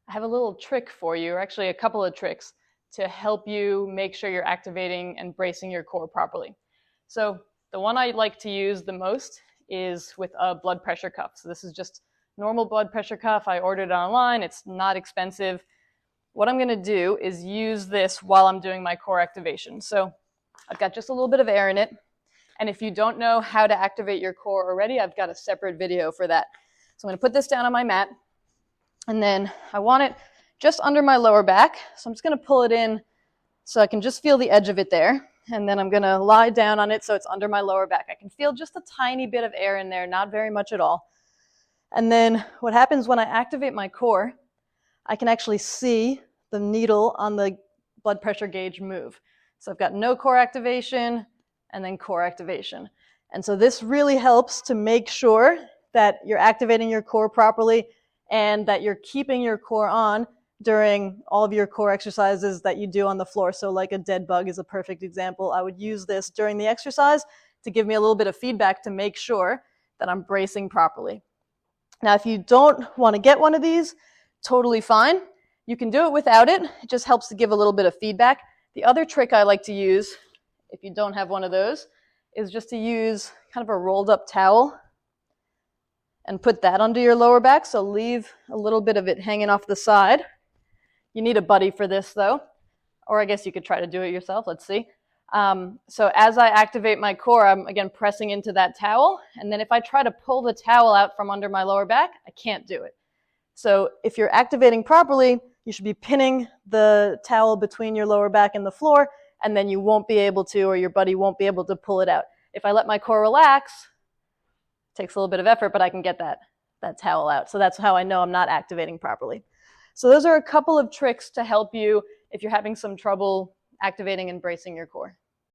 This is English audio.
I have a little trick for you, or actually a couple of tricks to help you make sure you're activating and bracing your core properly. So the one I like to use the most is with a blood pressure cuff. So this is just normal blood pressure cuff. I ordered it online. It's not expensive. What I'm going to do is use this while I'm doing my core activation. So I've got just a little bit of air in it. And if you don't know how to activate your core already, I've got a separate video for that. So I'm going to put this down on my mat. And then I want it just under my lower back. So I'm just going to pull it in so I can just feel the edge of it there. And then I'm going to lie down on it so it's under my lower back. I can feel just a tiny bit of air in there, not very much at all. And then what happens when I activate my core, I can actually see the needle on the blood pressure gauge move. So I've got no core activation and then core activation. And so this really helps to make sure that you're activating your core properly and that you're keeping your core on during all of your core exercises that you do on the floor. So like a dead bug is a perfect example. I would use this during the exercise to give me a little bit of feedback to make sure that I'm bracing properly. Now, if you don't want to get one of these, totally fine. You can do it without it. It just helps to give a little bit of feedback. The other trick I like to use, if you don't have one of those, is just to use kind of a rolled up towel and put that under your lower back. So leave a little bit of it hanging off the side. You need a buddy for this though, or I guess you could try to do it yourself. Let's see. So as I activate my core, I'm again pressing into that towel. And then if I try to pull the towel out from under my lower back, I can't do it. So if you're activating properly, you should be pinning the towel between your lower back and the floor, and then you won't be able to, or your buddy won't be able to pull it out. If I let my core relax, it takes a little bit of effort, but I can get that towel out. So that's how I know I'm not activating properly. So those are a couple of tricks to help you if you're having some trouble activating and bracing your core.